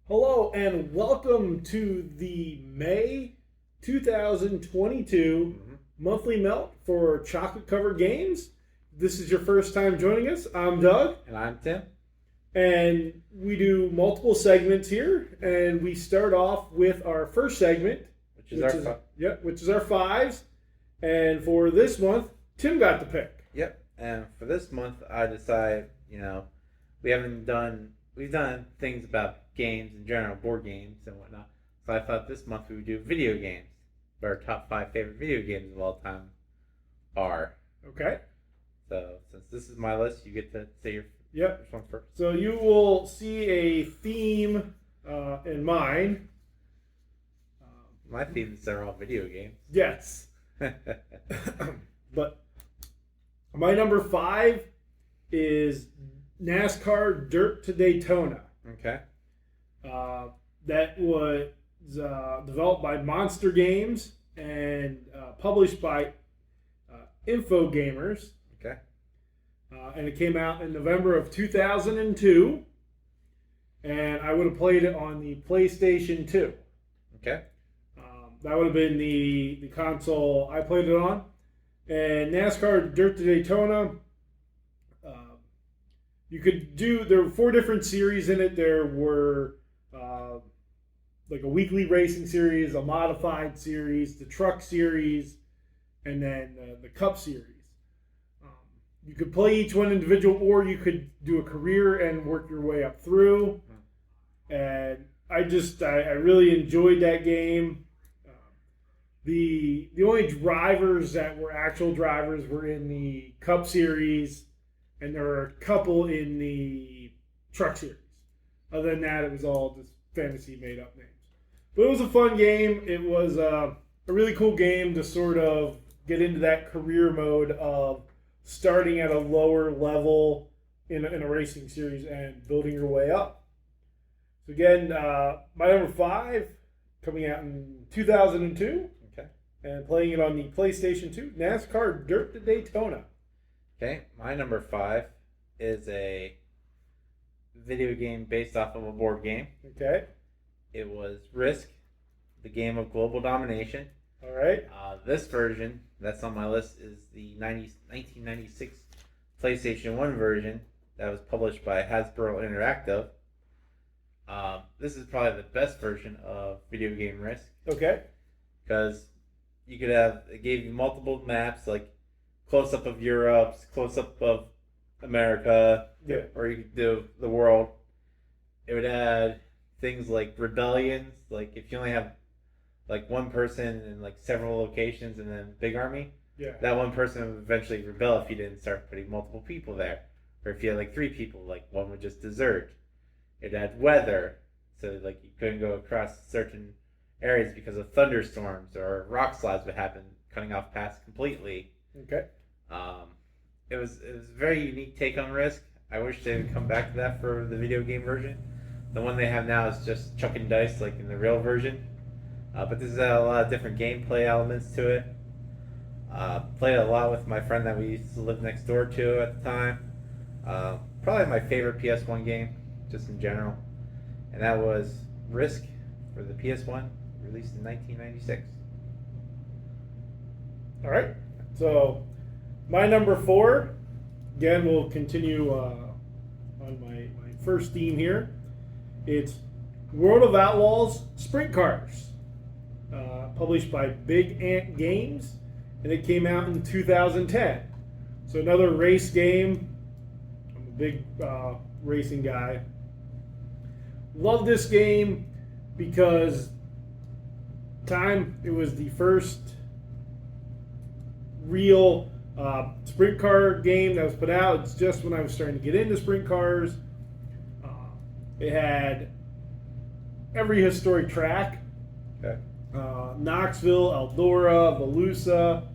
Hello and welcome to the May 2022 monthly melt for chocolate covered games. This is your first time joining us. I'm Doug, And I'm Tim. and we do multiple segments here. And we start off with our first segment, which is our fives. And for this month, Tim got the pick. Yep. And for this month, I decided, we've done things about games in general, board games and whatnot. So I thought this month we would do video games. What our top 5 favorite video games of all time are. Okay. So since this is my list, you get to say your Yep. one first. So you will see a theme in mine. My themes are all video games. Yes. But my number 5 is NASCAR Dirt to Daytona. Okay. That was developed by Monster Games and published by Infogamers. Okay. And it came out in November of 2002. And I would have played it on the PlayStation 2. Okay. That would have been the console I played it on. And NASCAR Dirt to Daytona, there were 4 different series in it. There were like a weekly racing series, a modified series, the truck series, and then the Cup series. You could play each one individual, or you could do a career and work your way up through. And I really enjoyed that game. The only drivers that were actual drivers were in the Cup series, and there were a couple in the truck series. Other than that, it was all just fantasy made up names. But it was a fun game. It was a really cool game to sort of get into that career mode of starting at a lower level in a racing series and building your way up. So again, my number 5 coming out in 2002. Okay. And playing it on the PlayStation 2, NASCAR Dirt to Daytona. Okay. My number 5 is a video game based off of a board game. Okay. It was Risk, the game of global domination. All right. This version that's on my list is the 1996 PlayStation 1 version that was published by Hasbro Interactive. This is probably the best version of video game Risk. Okay. Because it gave you multiple maps, like close up of Europe, close up of America, Yeah. or you could do the world. It would add things like rebellions, like if you only have like one person in like several locations and then big army, Yeah. that one person would eventually rebel if you didn't start putting multiple people there. Or if you had like 3 people, like one would just desert. It had weather, so like you couldn't go across certain areas because of thunderstorms, or rock slides would happen, cutting off paths completely. Okay. It was a very unique take on Risk. I wish they would come back to that for the video game version. The one they have now is just chucking dice like in the real version. But this has a lot of different gameplay elements to it. Played it a lot with my friend that we used to live next door to at the time. Probably my favorite PS1 game, just in general. And that was Risk for the PS1, released in 1996. All right. So my number 4, again, we'll continue on my first theme here. It's World of Outlaws Sprint Cars, published by Big Ant Games, and it came out in 2010. So another race game. I'm a big racing guy. Love this game because it was the first real sprint car game that was put out. It's just when I was starting to get into sprint cars. It had every historic track. Okay. Knoxville, Eldora, Volusia,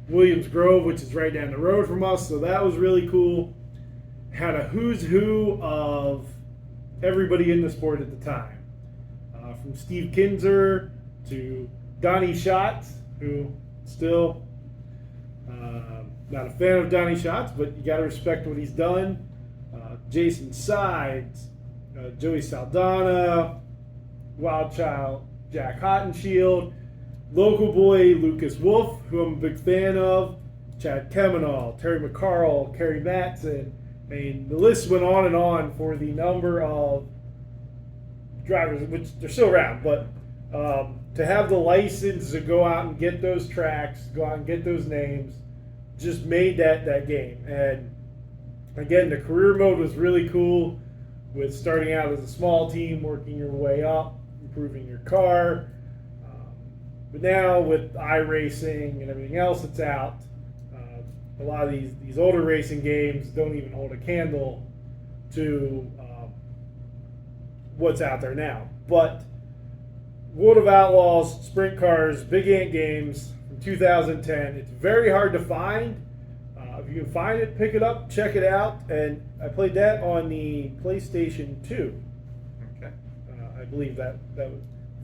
Williams Grove, which is right down the road from us, so that was really cool. Had a who's who of everybody in the sport at the time. From Steve Kinzer to Donnie Schatz, who still not a fan of Donnie Schatz, but you got to respect what he's done. Jason Sides, Joey Saldana, Wild Child Jack Hottenshield, local boy Lucas Wolf, who I'm a big fan of, Chad Kemenall, Terry McCarl, Kerry Matson. I mean, the list went on and on for the number of drivers, which they're still around, but to have the license to go out and get those tracks, go out and get those names, just made that game. And again, the career mode was really cool with starting out as a small team, working your way up, improving your car. But now with iRacing and everything else that's out, a lot of these older racing games don't even hold a candle to what's out there now. But World of Outlaws, Sprint Cars, Big Ant Games from 2010. It's very hard to find. If you can find it, pick it up, check it out. And I played that on the PlayStation 2. Okay. I believe that was,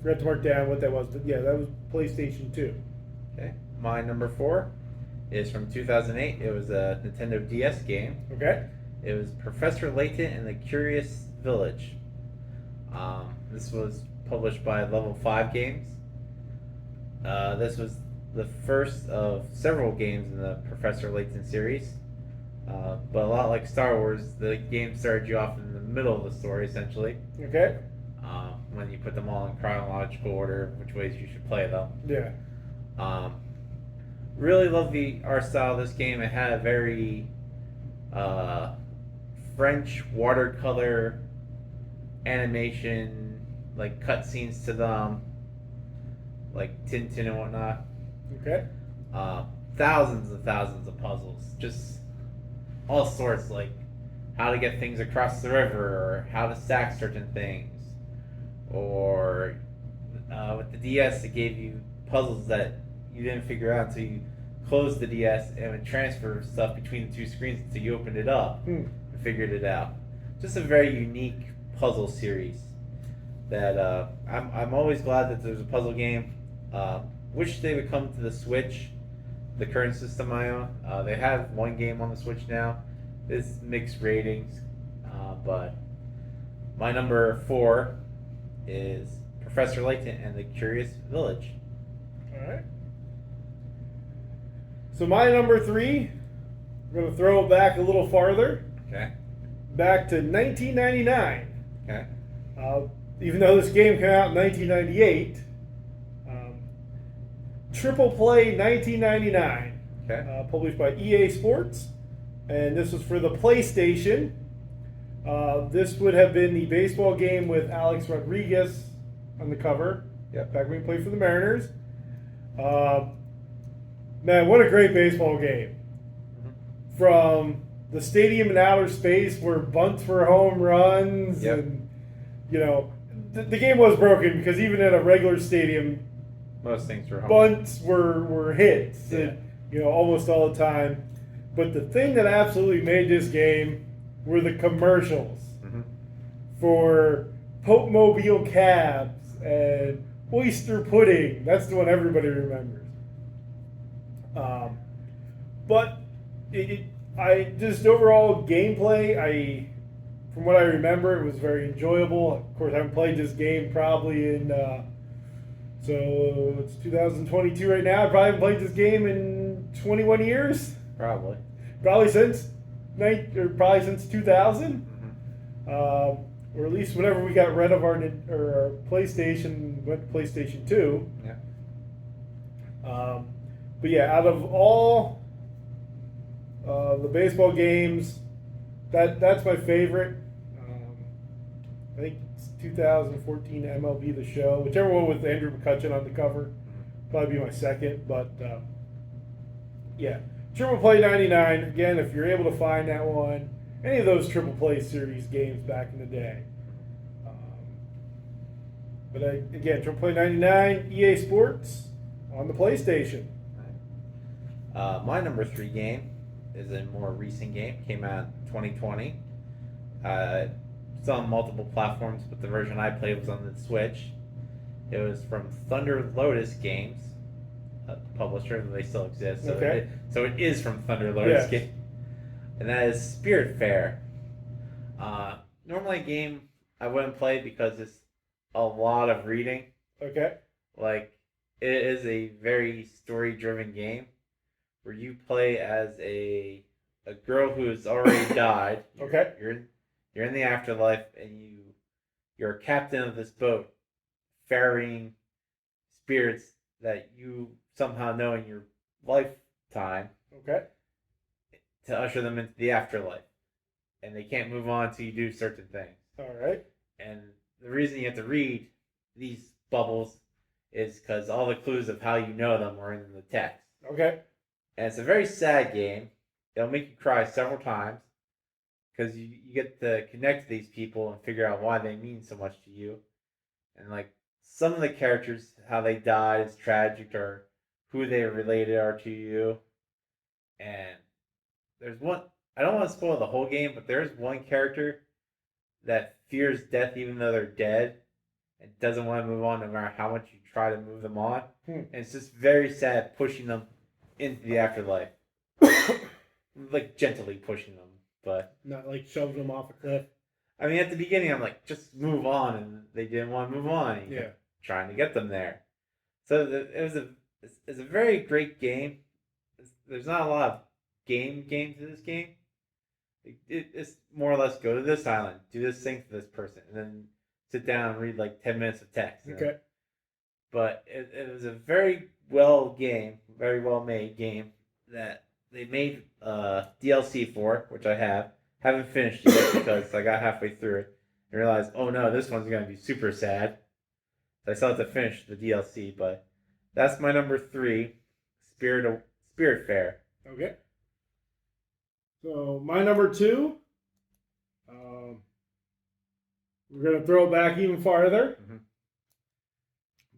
forgot to mark down what that was, but yeah, that was PlayStation 2. Okay. My number 4 is from 2008. It was a Nintendo DS game. Okay. It was Professor Layton and the Curious Village. This was published by Level 5 Games. This was the first of several games in the Professor Layton series. But a lot like Star Wars, the game started you off in the middle of the story, essentially. Okay. When you put them all in chronological order, which ways you should play them. Yeah. Really love the art style of this game. It had a very French watercolor animation, like cutscenes to them, like Tintin and whatnot. Okay. Thousands and thousands of puzzles, just all sorts, like how to get things across the river, or how to stack certain things, or with the DS, it gave you puzzles that you didn't figure out until you closed the DS and would transfer stuff between the two screens until you opened it up and figured it out. Just a very unique puzzle series that I'm always glad that there's a puzzle game. Wish they would come to the Switch, the current system I own. They have one game on the Switch now. It's mixed ratings, but my number 4 is Professor Layton and the Curious Village. All right. So my number 3, we're going to throw it back a little farther. Okay. Back to 1999. Okay. Even though this game came out in 1998, Triple Play 1999, Okay. published by EA Sports, and this was for the PlayStation. This would have been the baseball game with Alex Rodriguez on the cover. Yep. Back when he played for the Mariners. Man, what a great baseball game. Mm-hmm. From the stadium in outer space where bunts were home runs, Yep. and you know, the game was broken because even at a regular stadium, Most things were home. bunts were hits, Yeah. and, you know, almost all the time. But the thing that absolutely made this game were the commercials Mm-hmm. for Pope Mobile cabs and oyster pudding. That's the one everybody remembers. But I just overall gameplay, from what I remember, it was very enjoyable. Of course, I haven't played this game probably in, so it's 2022 right now. I probably haven't played this game in 21 years. Probably. Probably since 2000. Mm-hmm. Or at least whenever we got rid of our PlayStation, went to PlayStation 2. Yeah. But yeah, out of all the baseball games, that's my favorite. I think it's 2014 MLB The Show, whichever one with Andrew McCutcheon on the cover, probably be my second. But yeah, Triple Play 99. Again, if you're able to find that one, any of those Triple Play series games back in the day. But again, Triple Play 99, EA Sports on the PlayStation. My number 3 game is a more recent game. Came out in 2020. It's on multiple platforms, but the version I played was on the Switch. It was from Thunder Lotus Games, a publisher. They still exist. So, Okay. it is from Thunder Lotus Yes. Games. And that is Spirit Fair. Normally a game I wouldn't play because it's a lot of reading. Okay. Like, it is a very story-driven game where you play as a girl who has already died. Okay. You're in the afterlife, and you're a captain of this boat, ferrying spirits that you somehow know in your lifetime Okay. to usher them into the afterlife, and they can't move on until you do certain things. All right. And the reason you have to read these bubbles is because all the clues of how you know them are in the text. Okay. And it's a very sad game. It'll make you cry several times because you get to connect to these people and figure out why they mean so much to you. And like some of the characters, how they died is tragic, or who they related are to you. And there's one, I don't want to spoil the whole game, but there's one character that fears death even though they're dead and doesn't want to move on no matter how much you try to move them on. And it's just very sad pushing them into the afterlife. Like gently pushing them, but Not like shoving them off a cliff. I mean at the beginning I'm like, just move on, and they didn't want to move on. And Yeah. trying to get them there. So it's a very great game. There's not a lot of games to this game. It's more or less go to this island, do this thing for this person, and then sit down and read like 10 minutes of text. Okay. But it was a very very well made game that they made DLC for, which I haven't finished yet because I got halfway through it and realized, oh no, this one's gonna be super sad. So I still have to finish the DLC, but that's my number 3, Spiritfarer. Okay. So my number 2, we're going to throw it back even farther. Mhm.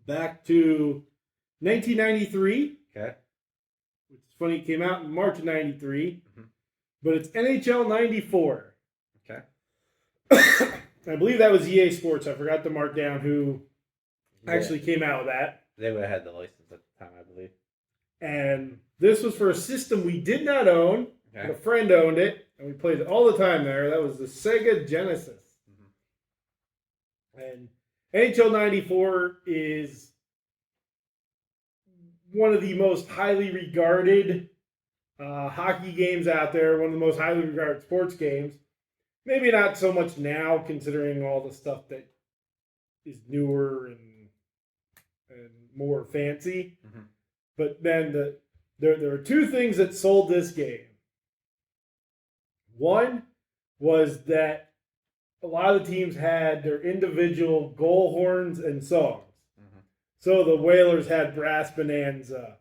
Back to 1993. Okay. Which is funny, it came out in March of 93. Mhm. But it's NHL 94. Okay. I believe that was EA Sports. I forgot to mark down who Yeah. actually came out with that. They would have had the license at the time, I believe. And this was for a system we did not own. Okay. But a friend owned it, and we played it all the time there. That was the Sega Genesis. And NHL 94 is one of the most highly regarded hockey games out there, one of the most highly regarded sports games. Maybe not so much now, considering all the stuff that is newer and more fancy. Mhm. But then there were two things that sold this game. One was that a lot of the teams had their individual goal horns and songs. Mhm. So the Whalers had Brass Bonanza,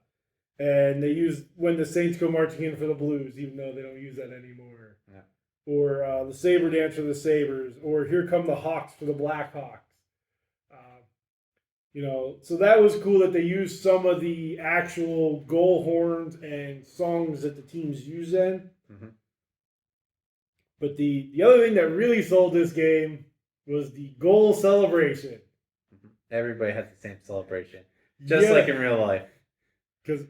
and they used When the Saints Go Marching In for the Blues, even though they don't use that anymore. Yeah. Or the Saber Dance for the Sabres, or Here Come the Hawks for the Blackhawks. So that was cool that they used some of the actual goal horns and songs that the teams use then. Mhm. But the other thing that really sold this game was the goal celebration. Everybody had the same celebration, just like in real life. Because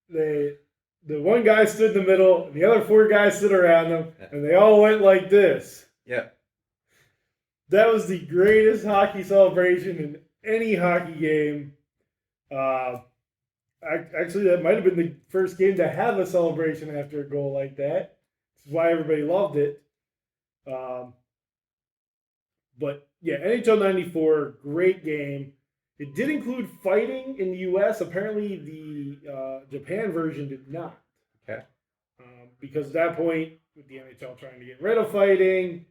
the one guy stood in the middle, and the other 4 guys stood around him, and they all went like this. Yep. That was the greatest hockey celebration in any hockey game. Actually, that might have been the first game to have a celebration after a goal like that. This is why everybody loved it. But yeah, NHL 94, great game. It did include fighting in the U.S. Apparently, the Japan version did not. Okay. Because at that point, with the NHL trying to get rid of fighting,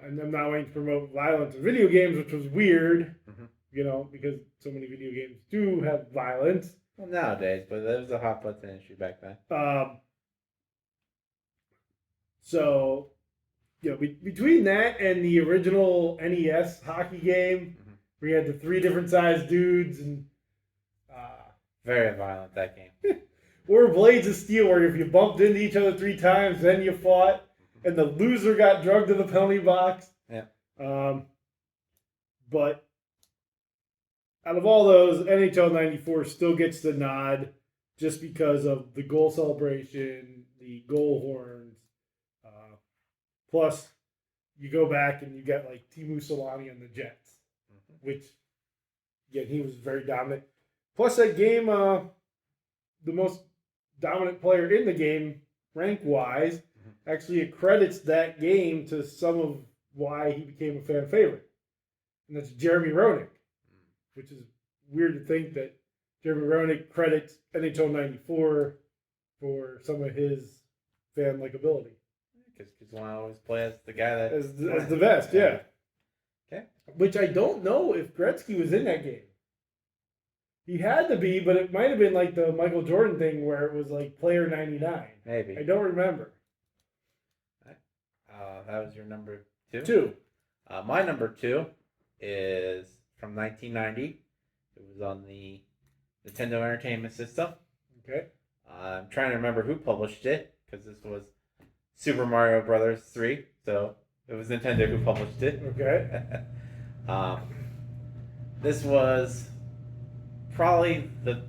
and them not wanting to promote violence in video games, which was weird, because so many video games do have violence. Well, nowadays, but that was a hot button issue back then. So, between that and the original NES hockey game, where you had the 3 different sized dudes, and very violent, that game. or Blades of Steel, where if you bumped into each other 3 times, then you fought, and the loser got drugged to the penalty box. Yeah. But out of all those, NHL 94 still gets the nod just because of the goal celebration, the goal horns, plus you go back and you get like Timu Solani on the Jets, which again he was very dominant. Plus that game, the most dominant player in the game, rank wise, actually accredits that game to some of why he became a fan favorite, and that's Jeremy Roenick, which is weird to think that Jeremy Roenick credits NHL '94 for some of his fan likability. Because you want to always play as the guy that As the best, yeah. Okay. Which I don't know if Gretzky was in that game. He had to be, but it might have been like the Michael Jordan thing where it was like player 99. Maybe. I don't remember. That was your number 2? 2. My number 2 is from 1990. It was on the Nintendo Entertainment System. Okay. I'm trying to remember who published it, because this was Super Mario Brothers 3, so it was Nintendo who published it. Okay. This was probably I'm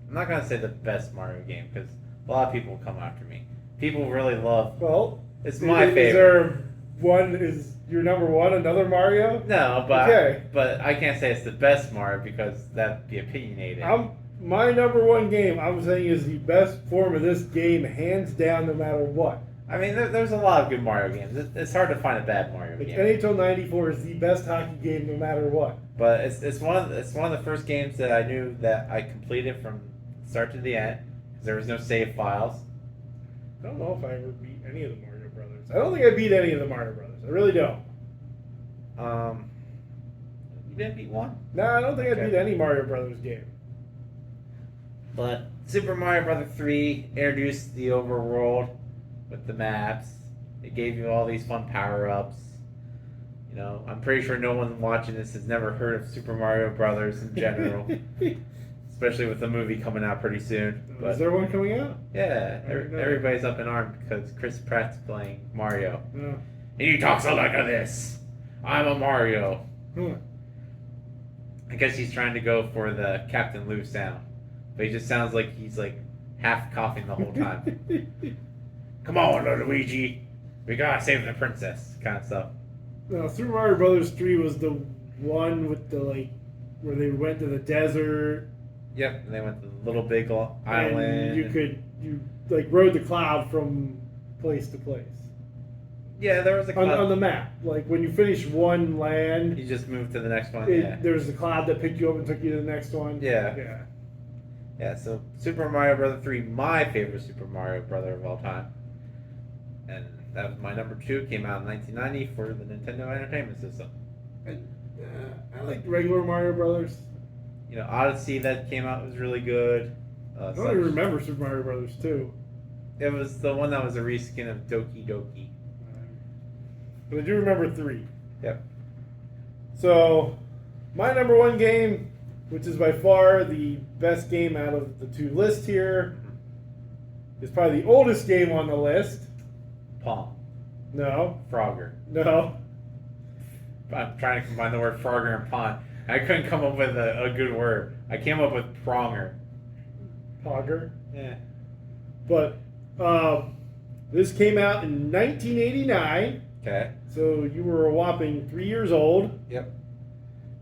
not going to say the best Mario game, because a lot of people come after me. People really love... Well, it's my favorite. Is there one, is your number 1 another Mario? No, but okay. But I can't say it's the best Mario, because that'd be opinionated. My number 1 game, I'm saying, is the best form of this game, hands down, no matter what. I mean, there's a lot of good Mario games. It's hard to find a bad Mario game. NHL '94 is the best hockey game, no matter what. But it's one of the first games that I knew that I completed from start to the end, because there was no save files. I don't know if I ever beat any of the Mario Brothers. I don't think I beat any of the Mario Brothers. I really don't. You didn't beat one? No, I don't think I beat any Mario Brothers game. But Super Mario Bros. 3 introduced the overworld with the maps. It gave you all these fun power-ups. You know, I'm pretty sure no one watching this has never heard of Super Mario Brothers in general. Especially with the movie coming out pretty soon. But, is there one coming out? Yeah, everybody's up in arms because Chris Pratt's playing Mario. No. And he talks like this. I'm a Mario. I guess he's trying to go for the Captain Lou sound. But he just sounds like he's like half coughing the whole time. Come on, Luigi. We gotta save the princess, kind of stuff. No, Super Mario Brothers 3 was the one with the where they went to the desert. Yep, and they went to the Little Big Island. And you rode the cloud from place to place. Yeah, there was a cloud on the map. Like when you finish one land, you just moved to the next one. There was a cloud that picked you up and took you to the next one. Yeah. Yeah, so Super Mario Bros. 3, my favorite Super Mario Brother of all time. And that was my number 2. Came out in 1990 for the Nintendo Entertainment System. I like regular Mario Brothers. You know, Odyssey that came out was really good. I don't even remember Super Mario Brothers 2. It was the one that was a reskin of Doki Doki. But I do remember 3. Yep. So, my number 1 game, which is by far the best game out of the 2 lists here, is probably the oldest game on the list. Pong. No. Frogger. No. I'm trying to combine the word Frogger and Pond. I couldn't come up with a good word. I came up with Pronger. Pogger? Yeah. But this came out in 1989. Okay. So you were a whopping 3 years old. Yep.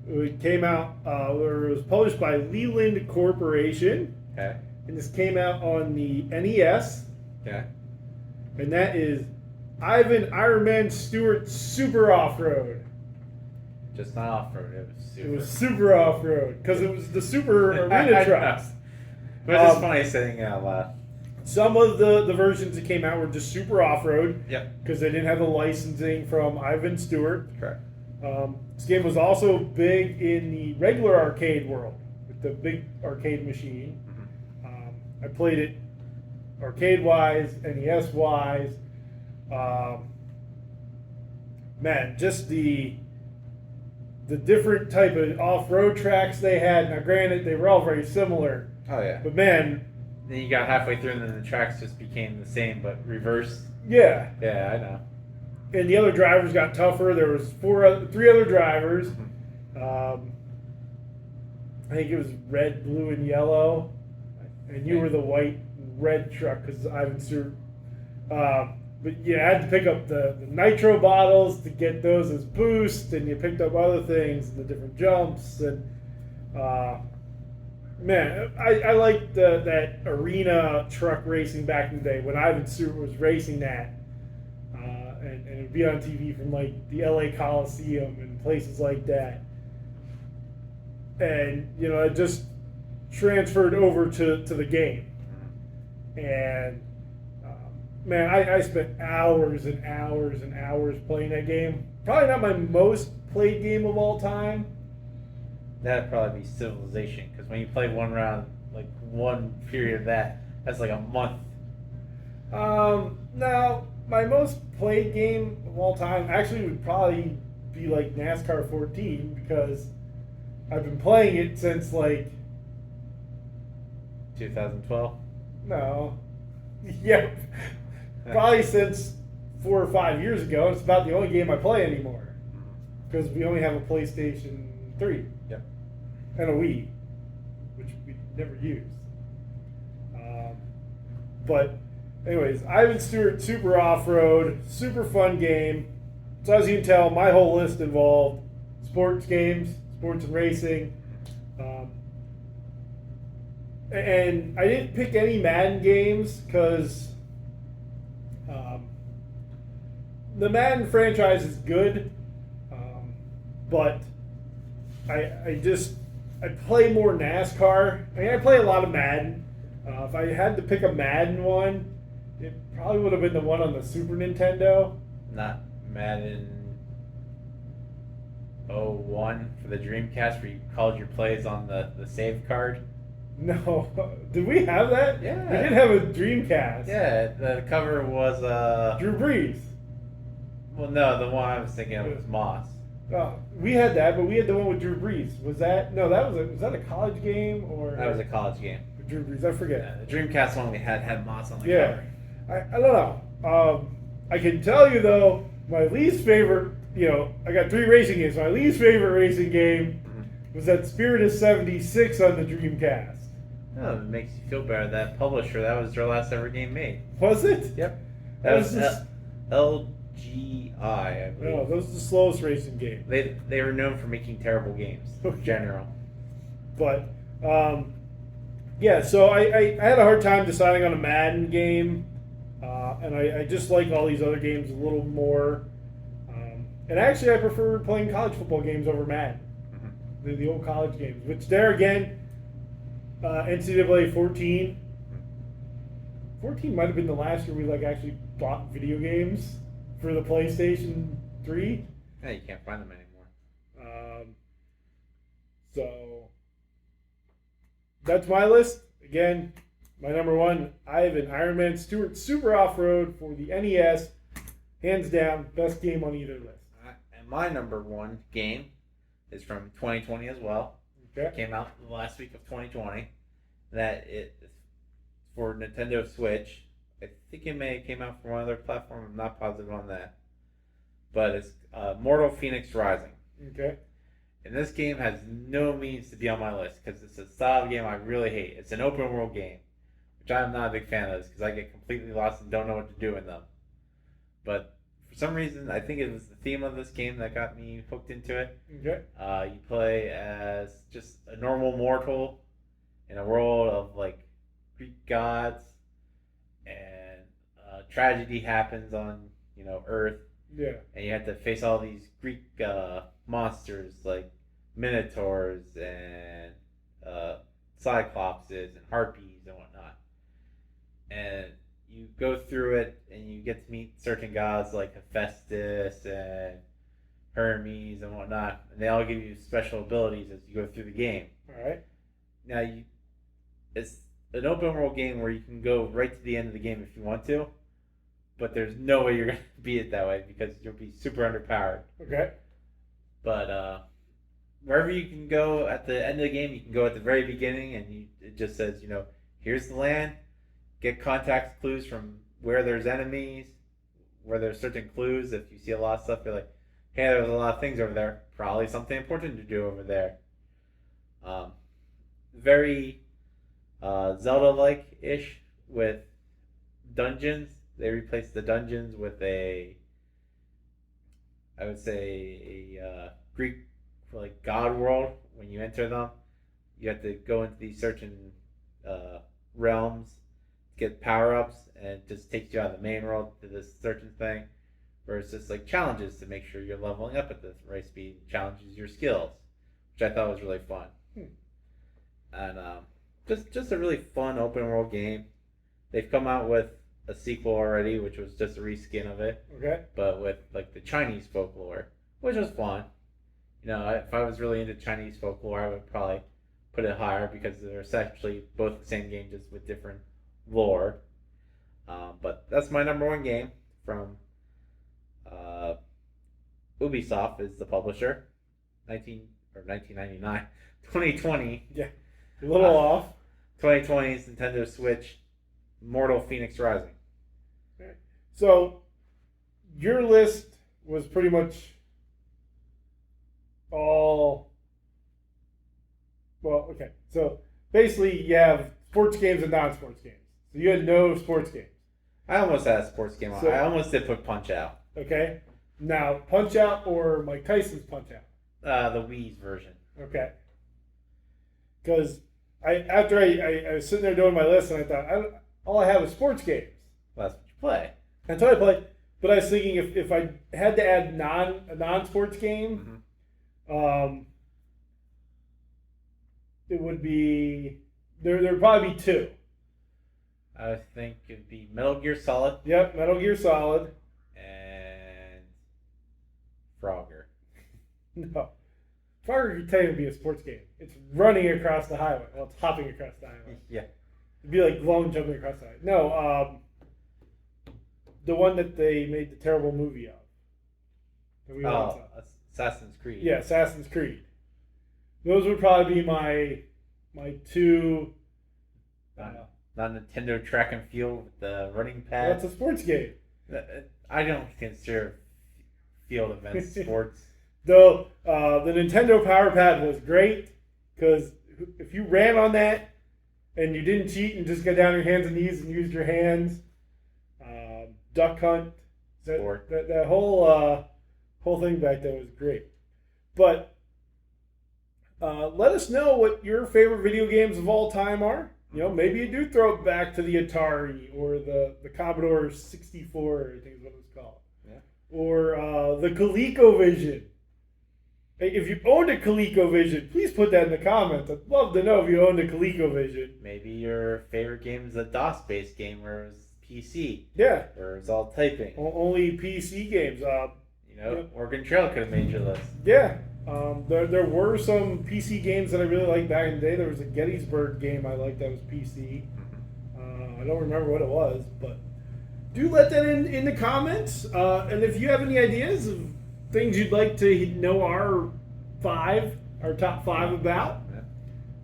It came out, or it was published by Leland Corporation. Okay. And this came out on the NES. Okay. And that is Ivan Iron Man Stewart Super Off-Road. Just not off-road, it was super. It was super off-road, because it was the super arena trucks. But it's just funny saying it out loud. Some of the versions that came out were just super off-road. Yep. Because they didn't have the licensing from Ivan Stewart. Correct. This game was also big in the regular arcade world, with the big arcade machine. I played it arcade-wise, NES-wise. Man, just the different type of off-road tracks they had. Now, granted, they were all very similar. Oh, yeah. But, man... Then you got halfway through and then the tracks just became the same, but reversed. Yeah. Yeah, I know. And the other drivers got tougher. There was three other drivers. I think it was red, blue, and yellow. And you were the white, red truck because Ivan Stewart. but you had to pick up the nitro bottles to get those as boost, and you picked up other things, the different jumps, and man, I liked that arena truck racing back in the day when Ivan Stewart was racing that, and it would be on TV from like the LA Coliseum and places like that, and it just transferred over to the game, and man, I spent hours and hours and hours playing that game. Probably not my most played game of all time. That'd probably be Civilization, because when you play one round, like one period of that, that's like a month. Now, my most played game of all time actually would probably be like NASCAR 14, because I've been playing it since like 2012. No, yeah, probably since 4 or 5 years ago. It's about the only game I play anymore, because we only have a PlayStation 3. Yep. And a Wii, which we never used. But anyways, Ivan Stewart Super Off-Road, super fun game. So as you can tell, my whole list involved sports games, sports and racing. And I didn't pick any Madden games because the Madden franchise is good, but I play more NASCAR. I mean, I play a lot of Madden. If I had to pick a Madden one, it probably would have been the one on the Super Nintendo. Not Madden 01 for the Dreamcast, where you called your plays on the save card. No, did we have that? Yeah. We did have a Dreamcast. Yeah, the cover was Drew Brees. Well, no, the one I was thinking of was Moss. We had that, but we had the one with Drew Brees. Was that was that a college game or? That was a college game. Drew Brees, I forget. Yeah, the Dreamcast one we had Moss on the Yeah, cover. I don't know. I can tell you though, my least favorite. I got 3 racing games. My least favorite racing game was that Spirit of '76 on the Dreamcast. Oh, it makes you feel better. That publisher, that was their last ever game made. Was it? Yep. That was LGI, I believe. No, those are the slowest racing game. They were known for making terrible games in general. But yeah, so I had a hard time deciding on a Madden game, and I just like all these other games a little more. And actually, I prefer playing college football games over Madden, the old college games. Which there again, NCAA 14. 14 might have been the last year we actually bought video games for the PlayStation 3. Yeah, you can't find them anymore. So that's my list. Again, my number one, Iron Man Stewart Super Off-Road for the NES. Hands down, best game on either list. And my number one game is from 2020 as well. Okay. It came out the last week of 2020. That it for Nintendo Switch. I think it may have came out for one other platform. I'm not positive on that. But it's Mortal Phoenix Rising. Okay. And this game has no means to be on my list because it's a style of game I really hate. It's an open world game, which I'm not a big fan of because I get completely lost and don't know what to do in them. But for some reason, I think it was the theme of this game that got me hooked into it. Okay. You play as just a normal mortal in a world of Greek gods, and tragedy happens on Earth. Yeah. And you have to face all these Greek monsters like minotaurs and cyclopses and harpies and whatnot. And you go through it and you get to meet certain gods like Hephaestus and Hermes and whatnot. And they all give you special abilities as you go through the game. All right. Now, it's an open world game where you can go right to the end of the game if you want to. But there's no way you're going to beat it that way because you'll be super underpowered. Okay. But wherever you can go at the end of the game, you can go at the very beginning, and it just says, here's the land. Get contact clues from where there's enemies, where there's certain clues. If you see a lot of stuff, you're like, hey, there's a lot of things over there. Probably something important to do over there. Very Zelda-like-ish with dungeons. They replaced the dungeons with I would say, a Greek like god world. When you enter them, you have to go into these certain realms to get power ups, and it just takes you out of the main world to this certain thing. Where it's just like challenges to make sure you're leveling up at the right speed, challenges your skills, which I thought was really fun. And just a really fun open world game. They've come out with a sequel already, which was just a reskin of it. Okay. But with like the Chinese folklore, which was fun. You know, if I was really into Chinese folklore, I would probably put it higher because they're essentially both the same game, just with different lore. But that's my number one game from Ubisoft is the publisher. 1999, 2020. Yeah, a little off. 2020's Nintendo Switch, Mortal Phoenix Rising. So, your list was pretty much all. Well, okay. So basically, you have sports games and non-sports games. So you had no sports games. I almost had a sports game on. So- I almost did put Punch Out. Okay. Now, Punch Out or Mike Tyson's Punch Out. The Wii's version. Okay. Because after I was sitting there doing my list and I thought all I have is sports games. Well, that's what you play. That's what I play. But I was thinking if I had to add a non-sports game, it would be there'd probably be two. I think it'd be Metal Gear Solid Yep, Metal Gear Solid. and Frogger. No. Frogger could technically be a sports game. It's running across the highway. Well, it's hopping across the highway. Yeah. It'd be like long jumping across the highway. No, the one that they made the terrible movie of. That we all saw. Assassin's Creed. Yeah, Assassin's Creed. Those would probably be my two. Not Nintendo Track and Field with the running pad. That's a sports game. I don't consider field events sports. Though the Nintendo Power Pad was great because if you ran on that and you didn't cheat and just got down on your hands and knees and used your hands, duck hunt, that whole thing back there was great. But let us know what your favorite video games of all time are. You know, maybe you do throw it back to the Atari or the Commodore 64, I think is what it was called. Yeah. Or the ColecoVision. If you owned a ColecoVision, please put that in the comments. I'd love to know if you owned a ColecoVision. Maybe your favorite game is a DOS-based game where it was PC. Yeah. Where it was all typing. Only PC games. Oregon Trail could have made your list. Yeah. There were some PC games that I really liked back in the day. There was a Gettysburg game I liked that was PC. I don't remember what it was, but do let that in the comments. And if you have any ideas of things you'd like to know our top five about,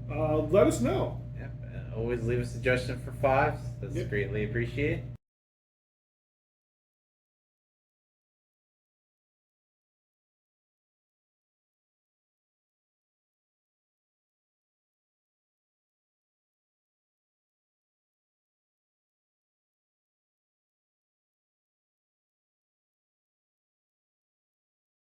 let us know. Yeah. Always leave a suggestion for fives. That's greatly appreciated.